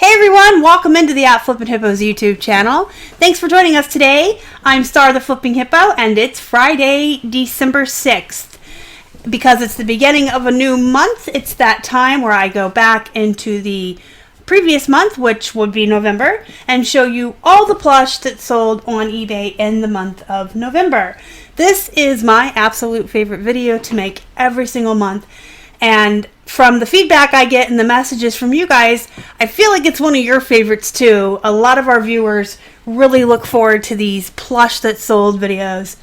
Hey everyone, welcome into the Flippin' Hippos YouTube channel. Thanks for joining us today. I'm Star the Flipping Hippo, and it's Friday, December 6th. Because it's the beginning of a new month, it's that time where I go back into the previous month, which would be November, and show you all the plush that sold on eBay in the month of November. This is my absolute favorite video to make every single month. And from the feedback I get and the messages from you guys, I feel like it's one of your favorites too. A lot of our viewers really look forward to these plush that sold videos.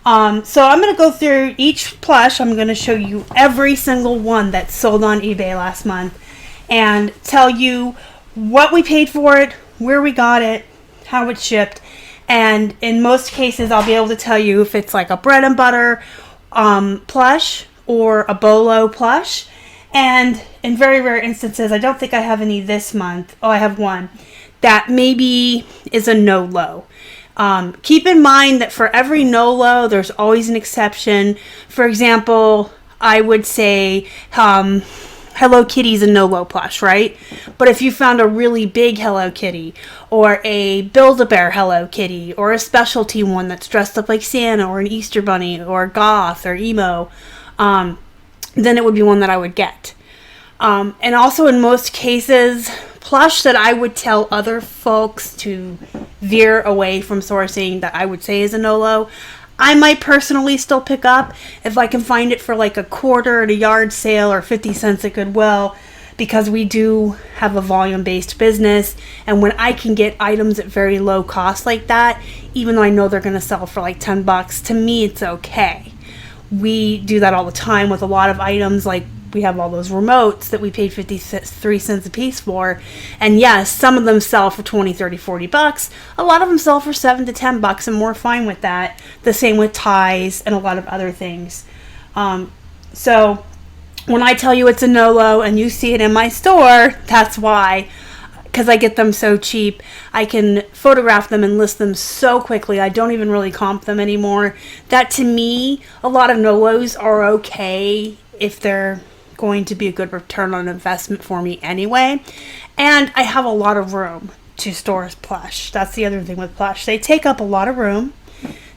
So I'm going to go through each plush. I'm going to show you every single one that sold on eBay last month and tell you what we paid for it, where we got it, how it shipped. And in most cases, I'll be able to tell you if it's like a bread and butter plush or a bolo plush. And in very rare instances, I don't think I have any this month. Oh, I have one that maybe is a no-low. Keep in mind that for every no-low, there's always an exception. For example, I would say Hello Kitty's a no-low plush, right? But if you found a really big Hello Kitty or a Build-A-Bear Hello Kitty or a specialty one that's dressed up like Santa or an Easter Bunny or goth or emo, then it would be one that I would get. And also in most cases, plush that I would tell other folks to veer away from sourcing that I would say is a no-low, I might personally still pick up if I can find it for like a quarter at a yard sale or 50 cents at Goodwill, because we do have a volume-based business, and when I can get items at very low cost like that, even though I know they're going to sell for like 10 bucks, to me it's okay. We do that all the time with a lot of items. Like we have all those remotes that we paid 53 cents a piece for. And yes, some of them sell for 20, 30, 40 bucks. A lot of them sell for 7 to 10 bucks, and we're fine with that. The same with ties and a lot of other things. So when I tell you it's a no-low and you see it in my store, that's why. Because I get them so cheap. I can photograph them and list them so quickly. I don't even really comp them anymore. That to me, a lot of no-lows are okay if they're going to be a good return on investment for me anyway. And I have a lot of room to store plush. That's the other thing with plush. They take up a lot of room.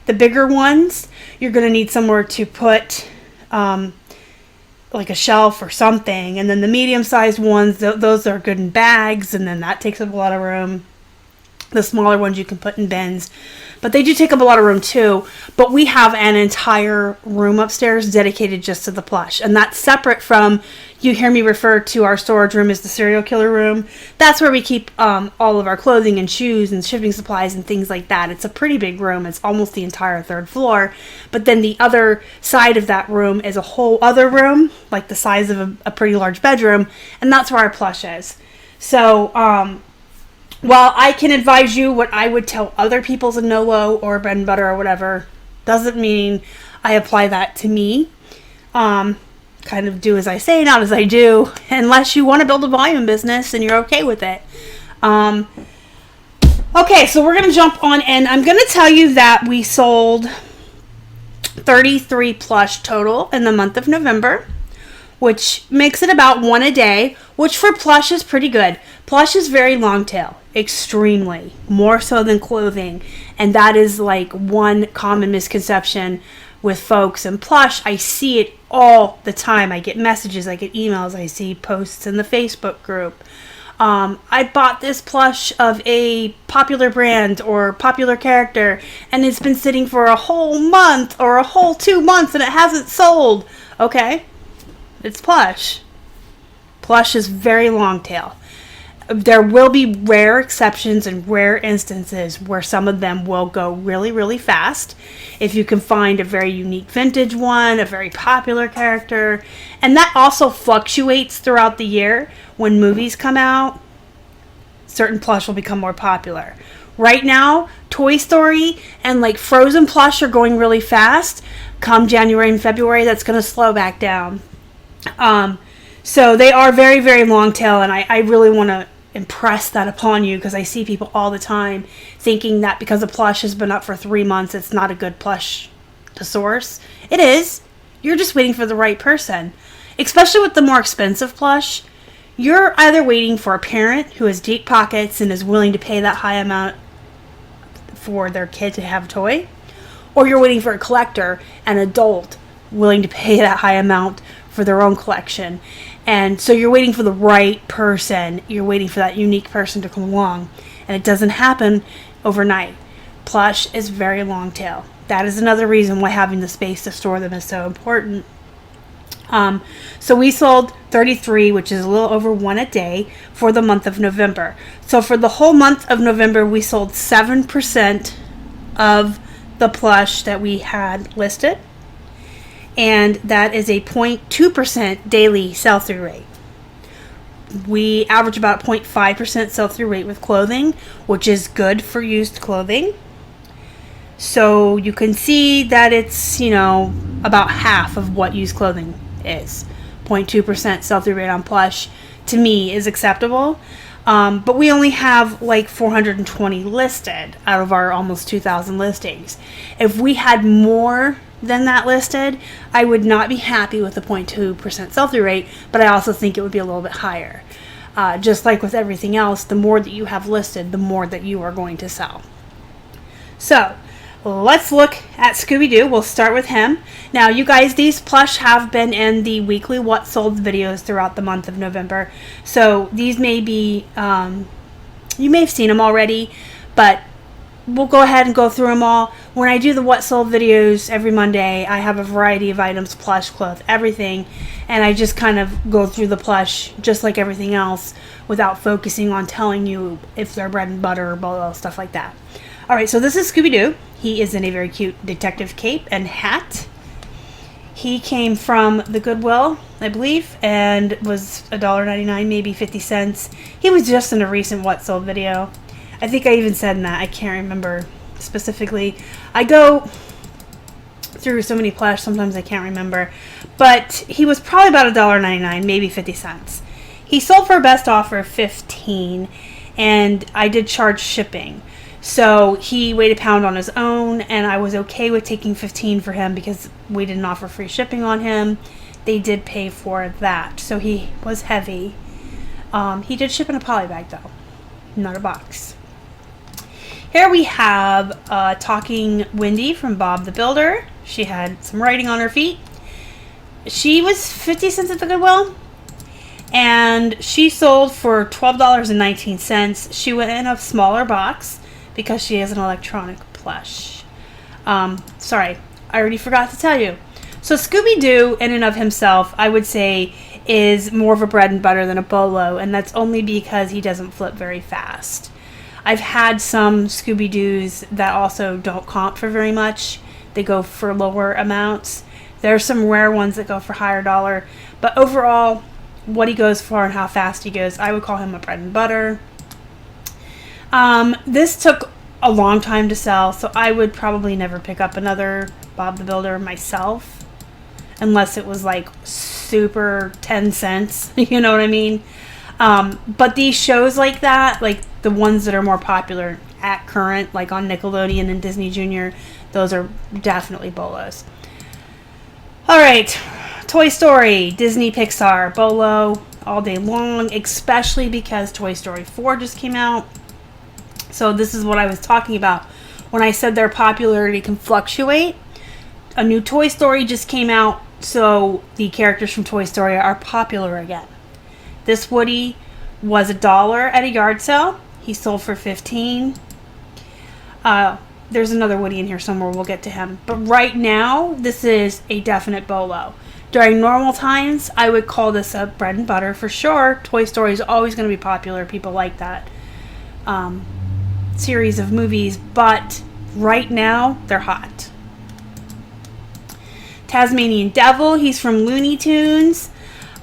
The bigger ones, you're going to need somewhere to put like a shelf or something, and then the medium-sized ones, those are good in bags, and then that takes up a lot of room. The smaller ones you can put in bins, but they do take up a lot of room too. But we have an entire room upstairs dedicated just to the plush, and that's separate from, you hear me refer to our storage room as the serial killer room. That's where we keep all of our clothing and shoes and shipping supplies and things like that. It's a pretty big room. It's almost the entire third floor. But then the other side of that room is a whole other room, like the size of a pretty large bedroom, and that's where our plush is. So while I can advise you what I would tell other people's a no-low or bread and butter or whatever, doesn't mean I apply that to me. Kind of do as I say, not as I do, unless you want to build a volume business and you're okay with it. Okay, so we're going to jump on in. I'm going to tell you that we sold 33 plush total in the month of November, which makes it about one a day, which for plush is pretty good. Plush is very long tail, extremely, more so than clothing, and that is like one common misconception with folks. And plush, I see it all the time. I get messages, I get emails, I see posts in the Facebook group. I bought this plush of a popular brand or popular character, and it's been sitting for a whole month or a whole 2 months and it hasn't sold. Okay, it's plush. Plush is very long tail. There will be rare exceptions and rare instances where some of them will go really, really fast. If you can find a very unique vintage one, a very popular character, and that also fluctuates throughout the year. When movies come out, certain plush will become more popular. Right now, Toy Story and like Frozen plush are going really fast. Come January and February, that's going to slow back down. So they are very, very long tail, and I really want to impress that upon you, because I see people all the time thinking that because a plush has been up for 3 months, it's not a good plush to source. It is. You're just waiting for the right person. Especially with the more expensive plush, You're either waiting for a parent who has deep pockets and is willing to pay that high amount for their kid to have a toy, or you're waiting for a collector, an adult, willing to pay that high amount for their own collection. And so you're waiting for the right person. You're waiting for that unique person to come along. And it doesn't happen overnight. Plush is very long tail. That is another reason why having the space to store them is so important. So we sold 33, which is a little over one a day, for the month of November. So for the whole month of November, we sold 7% of the plush that we had listed. And that is a 0.2% daily sell-through rate. We average about 0.5% sell-through rate with clothing, which is good for used clothing. So you can see that it's, about half of what used clothing is. 0.2% sell-through rate on plush, to me, is acceptable. But we only have like 420 listed out of our almost 2,000 listings. If we had more than that listed, I would not be happy with the 0.2% sell-through rate, but I also think it would be a little bit higher. Just like with everything else, the more that you have listed, the more that you are going to sell. So let's look at Scooby-Doo. We'll start with him. Now, you guys, these plush have been in the weekly What Sold videos throughout the month of November. So these may be, you may have seen them already, but we'll go ahead and go through them all. When I do the What Sold videos every Monday, I have a variety of items, plush, cloth, everything. And I just kind of go through the plush just like everything else without focusing on telling you if they're bread and butter or blah, stuff like that. All right, so this is Scooby-Doo. He is in a very cute detective cape and hat. He came from the Goodwill, I believe, and was $1.99, maybe 50 cents. He was just in a recent What Sold video. I think I even said in that. I can't remember specifically. I go through so many plush, sometimes I can't remember. But he was probably about $1.99, maybe 50 cents. He sold for a best offer of $15, and I did charge shipping. So he weighed a pound on his own, and I was okay with taking $15 for him because we didn't offer free shipping on him. They did pay for that, so he was heavy. He did ship in a poly bag, though, not a box. Here we have Talking Wendy from Bob the Builder. She had some writing on her feet. She was 50 cents at the Goodwill, and she sold for $12.19. She went in a smaller box because she is an electronic plush. Sorry, I already forgot to tell you. So Scooby-Doo, in and of himself, I would say, is more of a bread and butter than a bolo, and that's only because he doesn't flip very fast. I've had some Scooby-Doos that also don't comp for very much. They go for lower amounts. There are some rare ones that go for higher dollar, but overall, what he goes for and how fast he goes, I would call him a bread and butter. This took a long time to sell, so I would probably never pick up another Bob the Builder myself, unless it was like super 10 cents, you know what I mean? But these shows like that, like the ones that are more popular at current, like on Nickelodeon and Disney Junior, those are definitely bolos. All right, Toy Story, Disney Pixar, bolo all day long, especially because Toy Story 4 just came out. So this is what I was talking about when I said their popularity can fluctuate. A new Toy Story just came out, so the characters from Toy Story are popular again. This Woody was $1 at a yard sale. He sold for $15. There's another Woody in here somewhere. We'll get to him. But right now, this is a definite bolo. During normal times, I would call this a bread and butter for sure. Toy Story is always going to be popular. People like that series of movies. But right now, they're hot. Tasmanian Devil. He's from Looney Tunes.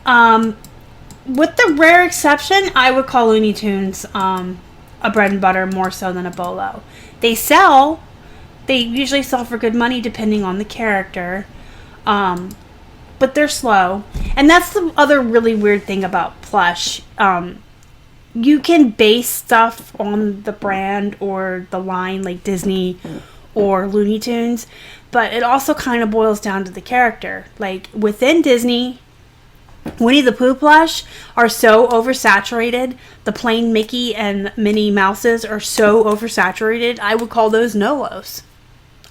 With the rare exception, I would call Looney Tunes a bread and butter more so than a bolo. They usually sell for good money depending on the character, but they're slow. And that's the other really weird thing about plush. You can base stuff on the brand or the line, like Disney or Looney Tunes, but it also kind of boils down to the character. Like within Disney, Winnie the Pooh plush are so oversaturated. The plain Mickey and Minnie Mouses are so oversaturated. I would call those no-los.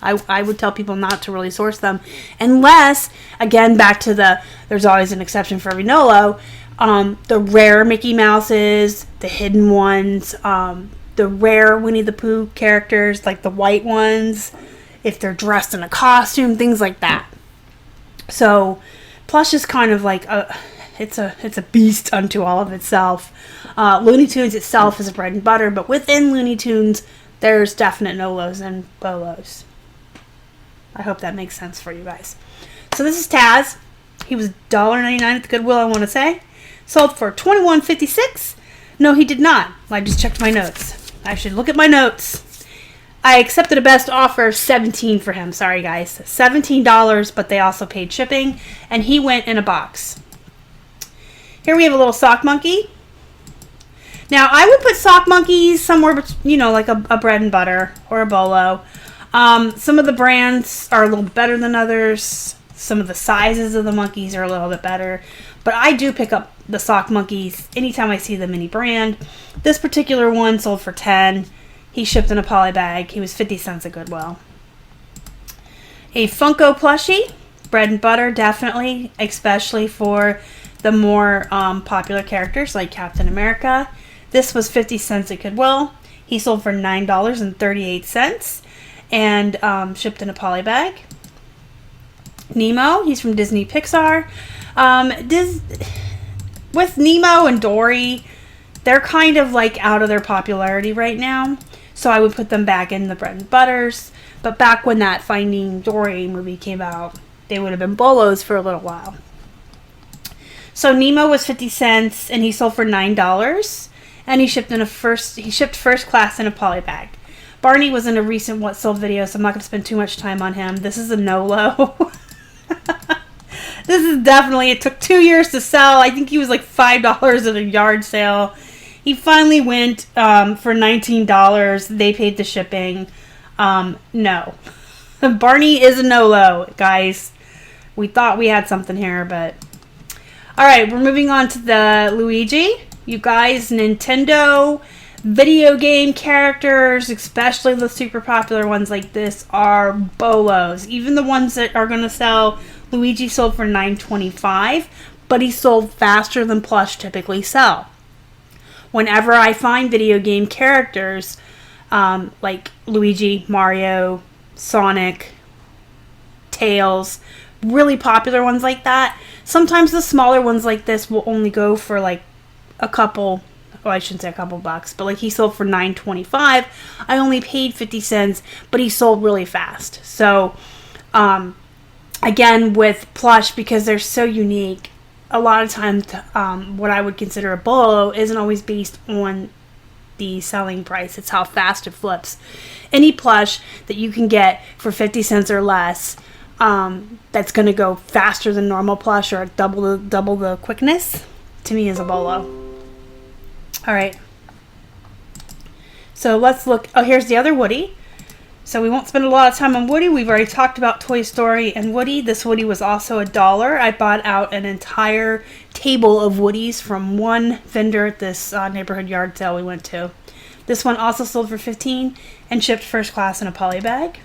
I would tell people not to really source them. Unless, again, back to there's always an exception for every no-lo. The rare Mickey Mouses, the hidden ones, the rare Winnie the Pooh characters, like the white ones, if they're dressed in a costume, things like that. So, Plush is kind of like it's a beast unto all of itself. Looney Tunes itself is a bread and butter, but within Looney Tunes, there's definite no-los and bolos. I hope that makes sense for you guys. So this is Taz. He was $1.99 at the Goodwill, I want to say. Sold for $21.56. No, he did not. I just checked my notes. I should look at my notes. I accepted a best offer of $17 for him. Sorry, guys. $17, but they also paid shipping, and he went in a box. Here we have a little sock monkey. Now, I would put sock monkeys somewhere, like a bread and butter or a bolo. Some of the brands are a little better than others. Some of the sizes of the monkeys are a little bit better. But I do pick up the sock monkeys anytime I see them any brand. This particular one sold for $10. He shipped in a poly bag. He was 50 cents at Goodwill. A Funko plushie. Bread and butter, definitely. Especially for the more popular characters like Captain America. This was 50 cents at Goodwill. He sold for $9.38. And shipped in a poly bag. Nemo, he's from Disney Pixar. With Nemo and Dory, they're kind of like out of their popularity right now. So I would put them back in the bread and butters. But back when that Finding Dory movie came out, they would have been bolos for a little while. So Nemo was 50 cents and he sold for $9. And he shipped first class in a poly bag. Barney was in a recent What Sold video, so I'm not going to spend too much time on him. This is a no-lo. This is definitely, it took 2 years to sell. I think he was like $5 at a yard sale. He finally went for $19. They paid the shipping. No. Barney is a no-lo, guys. We thought we had something here, but... Alright, we're moving on to the Luigi. You guys, Nintendo video game characters, especially the super popular ones like this, are bolos. Even the ones that are going to sell... Luigi sold for $9.25, but he sold faster than Plush typically sell. Whenever I find video game characters like Luigi, Mario, Sonic, Tails, really popular ones like that, sometimes the smaller ones like this will only go for like a couple, well, I shouldn't say a couple bucks, but like he sold for $9.25. I only paid 50 cents, but he sold really fast. So, again, with Plush, because they're so unique, a lot of times what I would consider a bolo isn't always based on the selling price. It's how fast it flips. Any plush that you can get for 50 cents or less that's going to go faster than normal plush or double the quickness, to me is a bolo. All right. So let's look. Oh, here's the other Woody. So we won't spend a lot of time on Woody. We've already talked about Toy Story and Woody. This Woody was also $1. I bought out an entire table of Woodies from one vendor at this neighborhood yard sale we went to. This one also sold for $15 and shipped first class in a poly bag.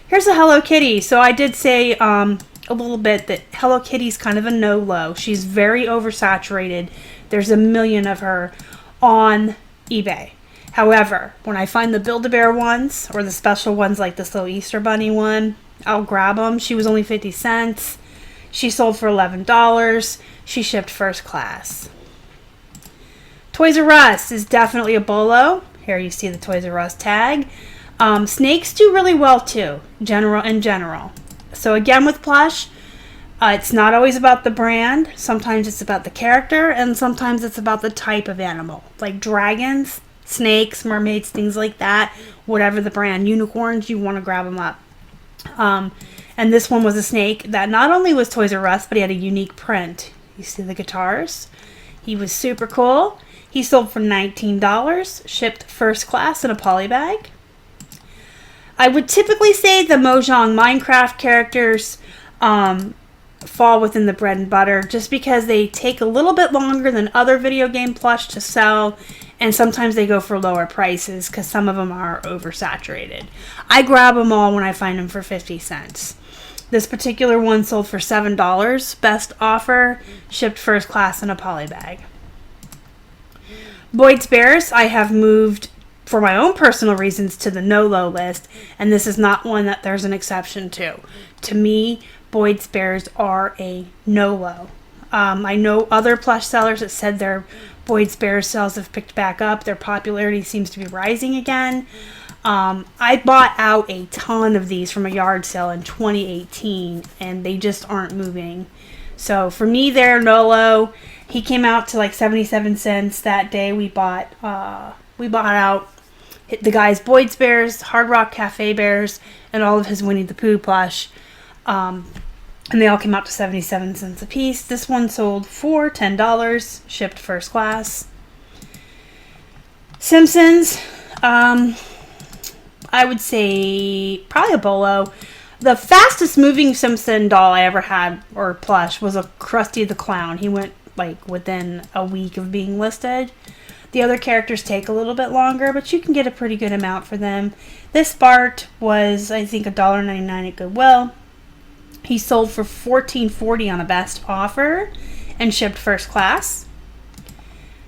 Here's a Hello Kitty. So I did say a little bit that Hello Kitty's kind of a no-lo. She's very oversaturated. There's a million of her on eBay. However, when I find the Build-A-Bear ones, or the special ones like this little Easter Bunny one, I'll grab them. She was only 50 cents. She sold for $11. She shipped first class. Toys R Us is definitely a bolo. Here you see the Toys R Us tag. Snakes do really well too, in general. So again with Plush, it's not always about the brand. Sometimes it's about the character, and sometimes it's about the type of animal. Like dragons, snakes, mermaids, things like that. Whatever the brand. Unicorns, you want to grab them up. And this one was a snake that not only was Toys R Us, but he had a unique print. You see the guitars? He was super cool. He sold for $19, shipped first class in a poly bag. I would typically say the Mojang Minecraft characters are fall within the bread and butter just because they take a little bit longer than other video game plush to sell, and sometimes they go for lower prices because some of them are oversaturated. I grab them all when I find them for 50 cents. This particular one sold for $7, best offer, shipped first class in a poly bag. Boyd's Bears, I have moved for my own personal reasons to the no-low list, and this is not one that there's an exception to. To me, Boyd's Bears are a no-low. I know other plush sellers that said their Boyd's Bears sales have picked back up. Their popularity seems to be rising again. I bought out a ton of these from a yard sale in 2018, and they just aren't moving. So for me, they're no-low. He came out to like 77 cents that day. We bought out the guy's Boyd's Bears, Hard Rock Cafe Bears, and all of his Winnie the Pooh plush. And they all came out to 77 cents a piece. This one sold for $10, shipped first class. Simpsons, I would say probably a bolo. The fastest moving Simpson doll I ever had, or plush, was a Krusty the Clown. He went like within a week of being listed. The other characters take a little bit longer, but you can get a pretty good amount for them. This Bart was, I think, $1.99 at Goodwill. He sold for $14.40 on a best offer and shipped first class.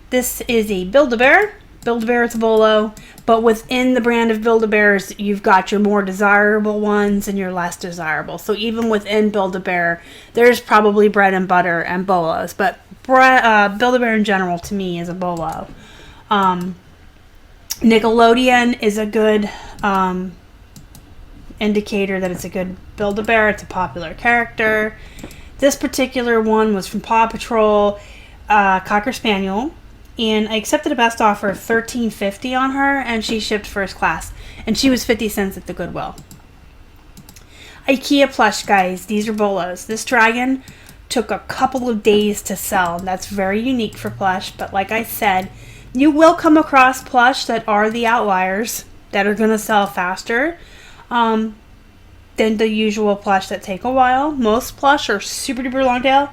This is a Build-A-Bear. Build-A-Bear is a bolo, but within the brand of Build-A-Bears, you've got your more desirable ones and your less desirable. So even within Build-A-Bear, there's probably bread and butter and bolos, but Build-A-Bear in general to me is a bolo. Nickelodeon is a good indicator that it's a good Build-A-Bear. It's a popular character. This particular one was from Paw Patrol, Cocker Spaniel, and I accepted a best offer of $13.50 on her, and she shipped first class, and she was 50 cents at the Goodwill. IKEA plush, guys. These are bolos. This dragon took a couple of days to sell, and that's very unique for plush, but like I said, you will come across plush that are the outliers that are going to sell faster than the usual plush that take a while. Most plush are super duper long tail,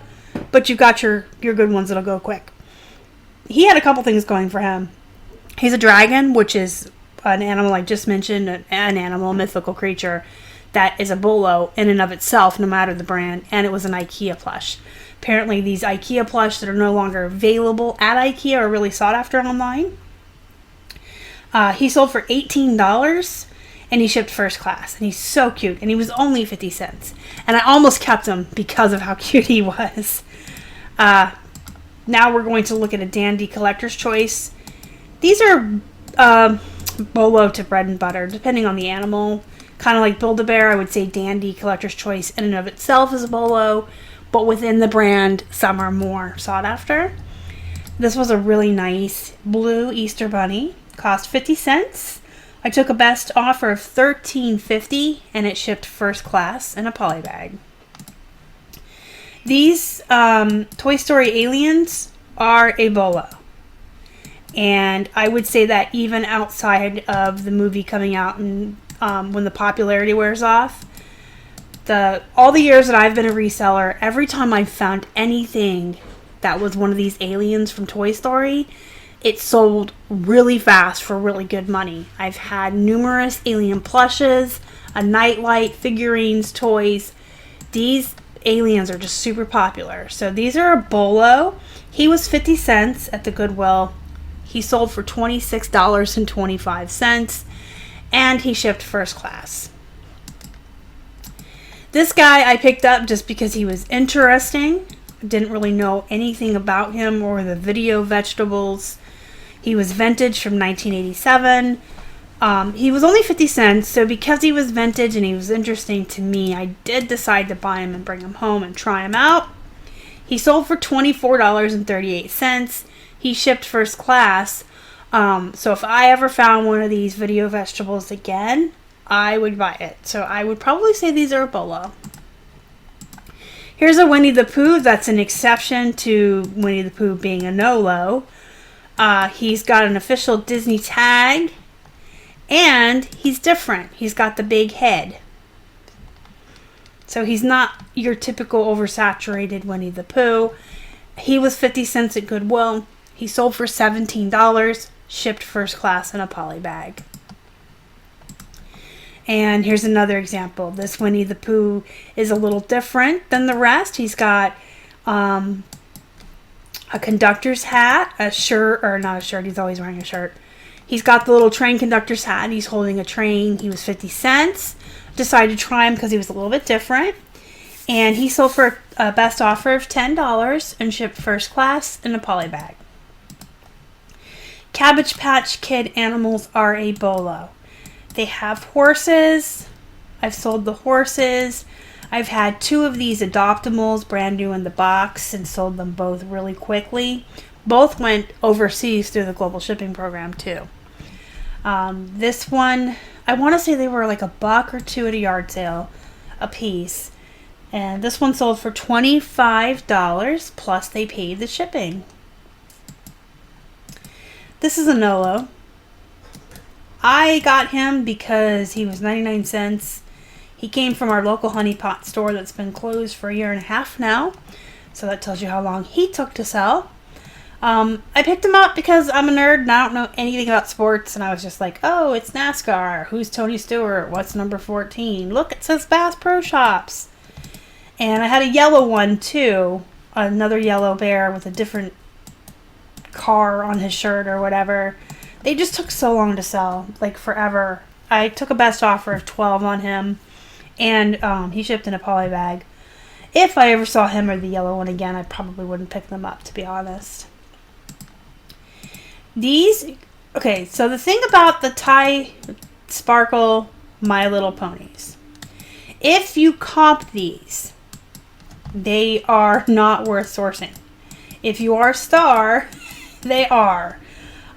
but you've got your good ones that'll go quick. He had a couple things going for him. He's a dragon, which is an animal I just mentioned, an animal, a mythical creature that is a bolo in and of itself, no matter the brand, and it was an IKEA plush. Apparently these IKEA plush that are no longer available at IKEA are really sought after online. He sold for $18, and he shipped first class, and he's so cute, and he was only 50 cents. And I almost kept him because of how cute he was. Now we're going to look at a dandy collector's choice. These are bolo to bread and butter, depending on the animal. Kind of like Build-A-Bear, I would say dandy collector's choice in and of itself is a bolo, but within the brand, some are more sought after. This was a really nice blue Easter bunny. Cost 50 cents. I took a best offer of $13.50, and it shipped first class in a poly bag. These Toy Story aliens are a bolo. And I would say that even outside of the movie coming out and when the popularity wears off, all the years that I've been a reseller, every time I've found anything that was one of these aliens from Toy Story, it sold really fast for really good money. I've had numerous alien plushes, a nightlight, figurines, toys. These aliens are just super popular. So these are a bolo. He was 50 cents at the Goodwill. He sold for $26.25, and he shipped first class. This guy I picked up just because he was interesting. Didn't really know anything about him or the video vegetables. He was vintage from 1987. He was only 50 cents, so because he was vintage and he was interesting to me, I did decide to buy him and bring him home and try him out. He sold for $24.38. He shipped first class. So if I ever found one of these video vegetables again, I would buy it. So I would probably say these are a bolo. Here's a Winnie the Pooh. That's an exception to Winnie the Pooh being a no-low. He's got an official Disney tag, and he's different. He's got the big head. So he's not your typical oversaturated Winnie the Pooh. He was 50 cents at Goodwill. He sold for $17, shipped first class in a poly bag. And here's another example. This Winnie the Pooh is a little different than the rest. He's got a conductor's hat, a shirt, or not a shirt, he's always wearing a shirt. He's got the little train conductor's hat. He's holding a train. He was 50 cents. Decided to try him because he was a little bit different. And he sold for a best offer of $10 and shipped first class in a poly bag. Cabbage Patch Kid animals are a bolo. They have horses. I've sold the horses. I've had 2 of these Adoptimals brand new in the box and sold them both really quickly. Both went overseas through the global shipping program too. This one, I want to say they were like $1 or $2 at a yard sale a piece. And this one sold for $25 plus they paid the shipping. This is a Nolo. I got him because he was 99 cents. He came from our local honey pot store that's been closed for 1.5 years now. So that tells you how long he took to sell. I picked him up because I'm a nerd and I don't know anything about sports. And I was just like, oh, it's NASCAR. Who's Tony Stewart? What's number 14? Look, it says Bass Pro Shops. And I had a yellow one too. Another yellow bear with a different car on his shirt or whatever. They just took so long to sell, like forever. I took a best offer of $12 on him, and he shipped in a poly bag. If I ever saw him or the yellow one again, I probably wouldn't pick them up, to be honest. Okay, so the thing about the Tie Sparkle My Little Ponies, if you comp these, they are not worth sourcing. If you are a star, they are.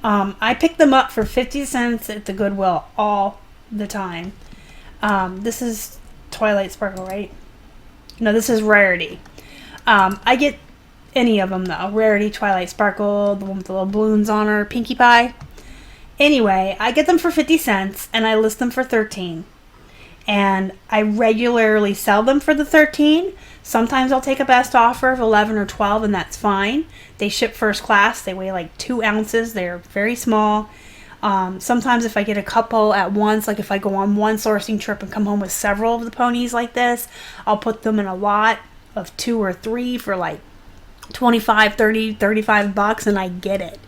I pick them up for 50 cents at the Goodwill all the time. This is Twilight Sparkle, right? No, this is Rarity. I get any of them, though. Rarity, Twilight Sparkle, the one with the little balloons on her, Pinkie Pie. Anyway, I get them for 50 cents, and I list them for 13. And I regularly sell them for the 13. Sometimes I'll take a best offer of 11 or 12, and that's fine. They ship first class. They weigh like 2 ounces. They're very small. Sometimes if I get a couple at once, like if I go on one sourcing trip and come home with several of the ponies like this, I'll put them in a lot of 2 or 3 for like 25, 30, 35 bucks, and I get it.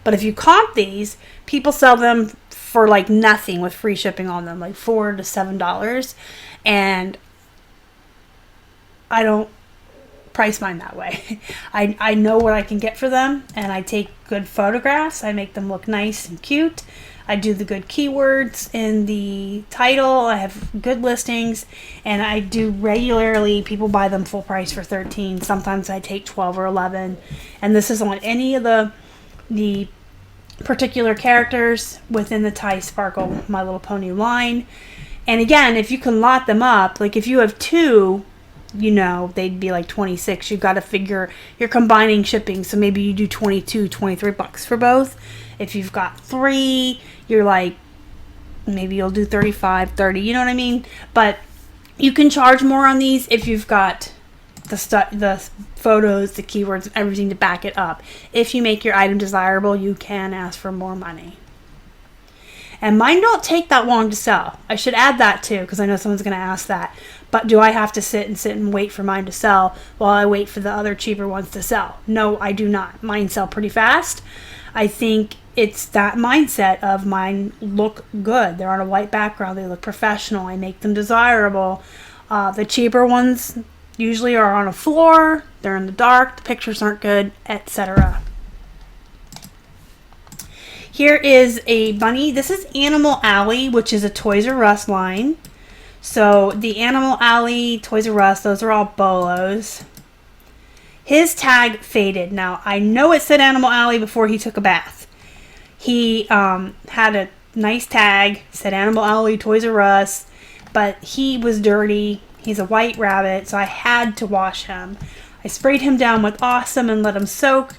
But if you comp these, people sell them for like nothing with free shipping on them, like $4 to $7. And I don't price mine that way. I know what I can get for them, and I take good photographs. I make them look nice and cute. I do the good keywords in the title. I have good listings, and I do regularly. People buy them full price for 13. Sometimes I take 12 or 11, and this is on any of the particular characters within the Tie Sparkle My Little Pony line. And again, if you can lot them up, like if you have 2, you know, they'd be like 26. You've got to figure you're combining shipping, so maybe you do 22, 23 bucks for both. If you've got 3, you're like, maybe you'll do 35, 30, you know what I mean? But you can charge more on these if you've got the photos, the keywords, everything to back it up. If you make your item desirable, you can ask for more money. And mine don't take that long to sell. I should add that too, because I know someone's going to ask that. But do I have to sit and wait for mine to sell while I wait for the other cheaper ones to sell? No, I do not. Mine sell pretty fast. I think it's that mindset of mine look good. They're on a white background. They look professional. I make them desirable. The cheaper ones usually are on a floor. They're in the dark. The pictures aren't good, etc. Here is a bunny. This is Animal Alley, which is a Toys R Us line. So the Animal Alley, Toys R Us, those are all bolos. His tag faded. Now, I know it said Animal Alley before he took a bath. He had a nice tag, said Animal Alley, Toys R Us, but he was dirty. He's a white rabbit, so I had to wash him. I sprayed him down with Awesome and let him soak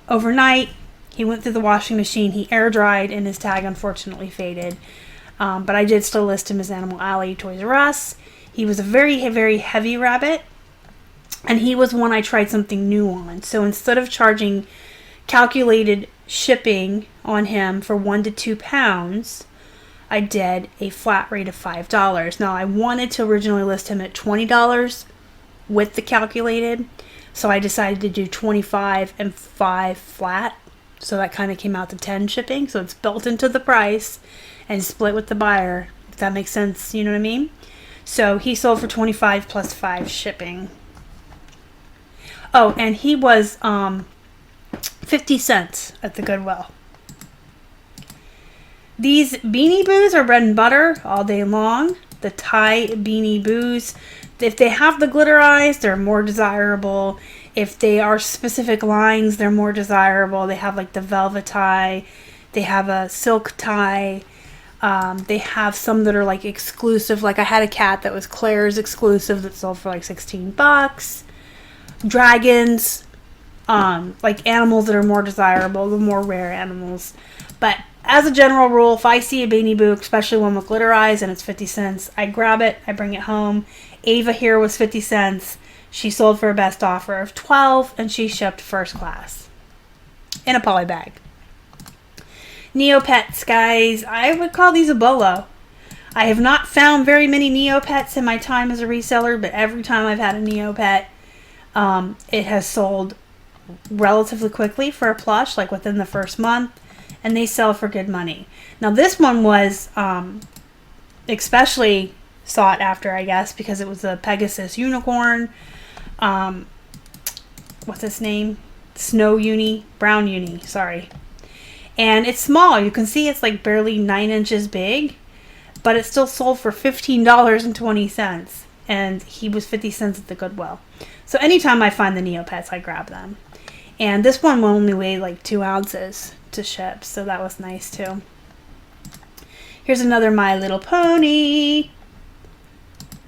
overnight. He went through the washing machine. He air dried, and his tag unfortunately faded. But I did still list him as Animal Alley, Toys R Us. He was a very, very heavy rabbit, and he was one I tried something new on. So instead of charging calculated shipping on him for 1 to 2 pounds, I did a flat rate of $5. Now, I wanted to originally list him at $20 with the calculated, so I decided to do 25 and 5 flat. So that kind of came out to 10 shipping. So it's built into the price and split with the buyer, if that makes sense. You know what I mean? So he sold for 25 plus 5 shipping. Oh, and he was 50 cents at the Goodwill. These Beanie Boos are bread and butter all day long. The Thai Beanie Boos, if they have the glitter eyes, they're more desirable. If they are specific lines, they're more desirable. They have like the velvet tie. They have a silk tie. They have some that are like exclusive. Like I had a cat that was Claire's exclusive that sold for like $16. Dragons, like animals that are more desirable, the more rare animals. But as a general rule, if I see a Beanie Boo, especially one with glitter eyes and it's 50 cents, I grab it, I bring it home. Ava here was 50 cents. She sold for a best offer of 12 and she shipped first class in a poly bag. Neopets, guys, I would call these a bolo. I have not found very many Neopets in my time as a reseller, but every time I've had a Neopet, it has sold relatively quickly for a plush, like within the first month, and they sell for good money. Now this one was especially sought after, I guess, because it was a Pegasus unicorn. What's its name? Snow uni, brown uni, sorry. And it's small. You can see it's like barely 9 inches big, but it still sold for $15.20. And he was 50 cents at the Goodwill. So anytime I find the Neopets, I grab them. And this one only weighed like 2 ounces to ship, so that was nice too. Here's another My Little Pony.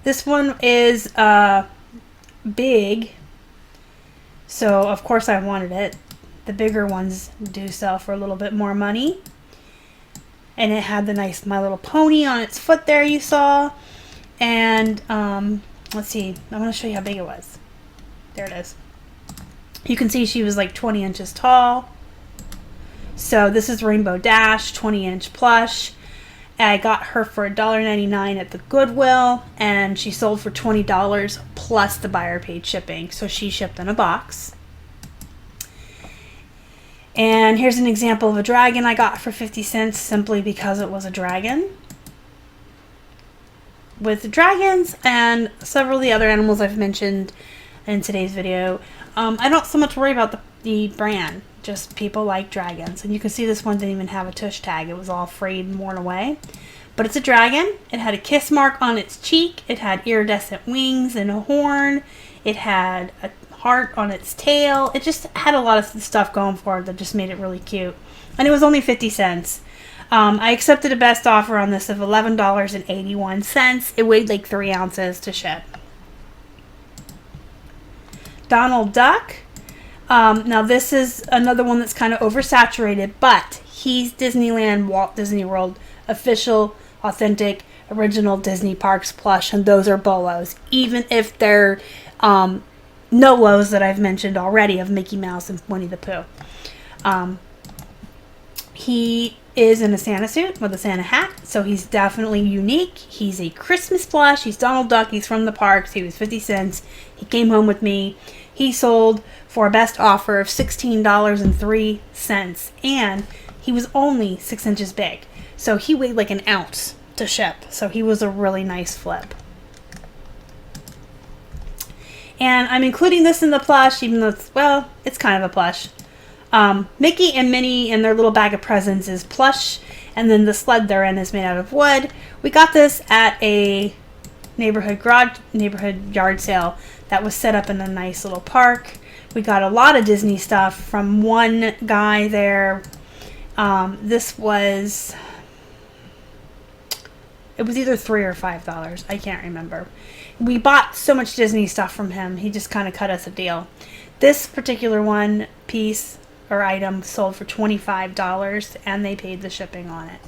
This one is big, so of course I wanted it. The bigger ones do sell for a little bit more money. And it had the nice My Little Pony on its foot there you saw. And let's see, I'm going to show you how big it was. There it is. You can see she was like 20 inches tall. So this is Rainbow Dash, 20-inch plush. I got her for $1.99 at the Goodwill, and she sold for $20 plus the buyer paid shipping. So she shipped in a box. And here's an example of a dragon I got for 50 cents simply because it was a dragon. With dragons and several of the other animals I've mentioned in today's video, I don't so much worry about the brand. Just people like dragons. And you can see this one didn't even have a tush tag. It was all frayed and worn away. But it's a dragon. It had a kiss mark on its cheek. It had iridescent wings and a horn. It had a heart on its tail. It just had a lot of stuff going for it that just made it really cute. And it was only 50 cents. I accepted a best offer on this of $11.81. It weighed like 3 ounces to ship. Donald Duck. Now this is another one that's kind of oversaturated, but he's Disneyland Walt Disney World official, authentic, original Disney Parks plush, and those are bolos, even if they're no-los that I've mentioned already of Mickey Mouse and Winnie the Pooh. He is in a Santa suit with a Santa hat, so he's definitely unique. He's a Christmas plush. He's Donald Duck. He's from the parks. He was 50 cents. He came home with me. He sold for a best offer of $16.03, and he was only 6 inches big. So he weighed like an ounce to ship. So he was a really nice flip. And I'm including this in the plush, even though it's kind of a plush. Mickey and Minnie and their little bag of presents is plush, and then the sled they're in is made out of wood. We got this at a neighborhood yard sale that was set up in a nice little park. We got a lot of Disney stuff from one guy there. This was, it was either $3 or $5. I can't remember. We bought so much Disney stuff from him. He just kind of cut us a deal. This particular one piece or item sold for $25, and they paid the shipping on it.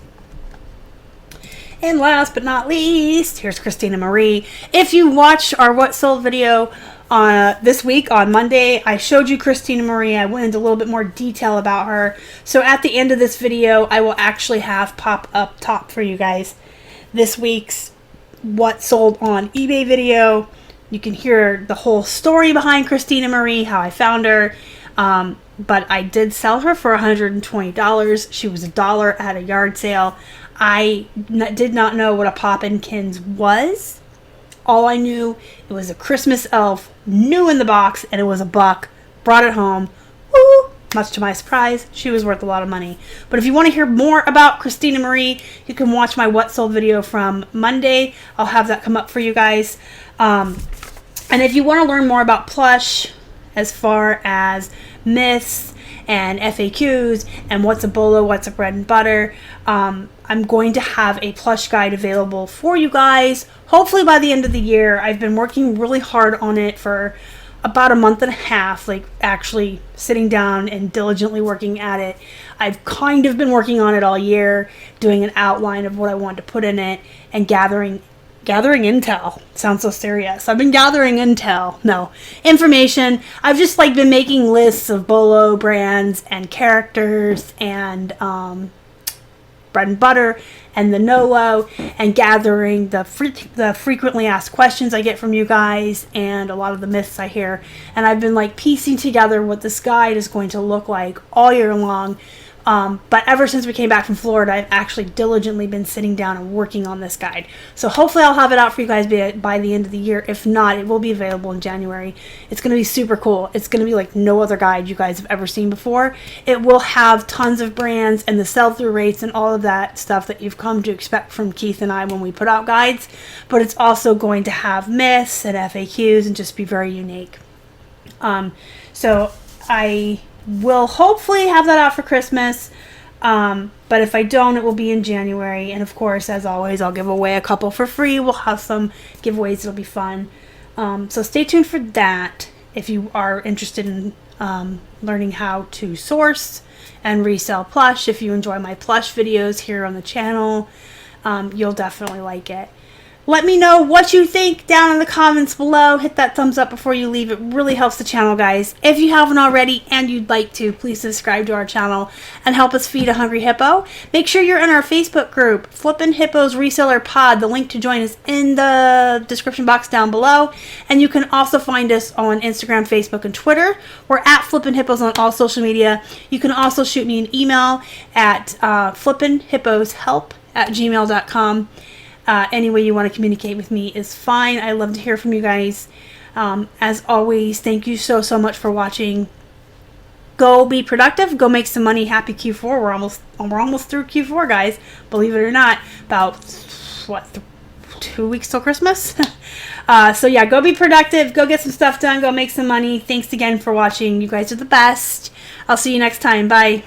And last but not least, here's Christina Marie. If you watched our What Sold video this week on Monday, I showed you Christina Marie. I went into a little bit more detail about her. So at the end of this video, I will actually have pop up top for you guys this week's What Sold on eBay video. You can hear the whole story behind Christina Marie, how I found her. But I did sell her for $120. She was $1 at a yard sale. I did not know what a Poppin' was. All I knew, it was a Christmas elf, new in the box, and it was $1. Brought it home. Woo! Much to my surprise, she was worth a lot of money. But if you want to hear more about Christina Marie, you can watch my What Sold video from Monday. I'll have that come up for you guys. And if you want to learn more about Plush, as far as myths and FAQs and what's a bolo, what's a bread and butter, I'm going to have a Plush guide available for you guys, hopefully by the end of the year. I've been working really hard on it for about a month and a half, like actually sitting down and diligently working at it. I've kind of been working on it all year, doing an outline of what I want to put in it and gathering intel. Sounds so serious. I've been gathering information. I've just been making lists of bolo brands and characters and bread and butter and the Nolo, and gathering the frequently asked questions I get from you guys and a lot of the myths I hear. And I've been piecing together what this guide is going to look like all year long. But ever since we came back from Florida, I've actually diligently been sitting down and working on this guide. So hopefully I'll have it out for you guys by the end of the year. If not, it will be available in January. It's going to be super cool. It's going to be like no other guide you guys have ever seen before. It will have tons of brands and the sell-through rates and all of that stuff that you've come to expect from Keith and I when we put out guides. But it's also going to have myths and FAQs and just be very unique. So I will hopefully have that out for Christmas, but if I don't, it will be in January. And of course, as always, I'll give away a couple for free. We'll have some giveaways. It'll be fun. So stay tuned for that if you are interested in learning how to source and resell Plush. If you enjoy my Plush videos here on the channel, you'll definitely like it. Let me know what you think down in the comments below. Hit that thumbs up before you leave. It really helps the channel, guys. If you haven't already and you'd like to, please subscribe to our channel and help us feed a hungry hippo. Make sure you're in our Facebook group, Flippin' Hippos Reseller Pod. The link to join is in the description box down below. And you can also find us on Instagram, Facebook, and Twitter. We're at Flippin' Hippos on all social media. You can also shoot me an email at flippinhipposhelp@gmail.com. Any way you want to communicate with me is fine. I love to hear from you guys. As always, thank you so much for watching. Go be productive. Go make some money. Happy Q4. We're almost through Q4, guys. Believe it or not. About 2 weeks till Christmas. So yeah, go be productive. Go get some stuff done. Go make some money. Thanks again for watching. You guys are the best. I'll see you next time. Bye.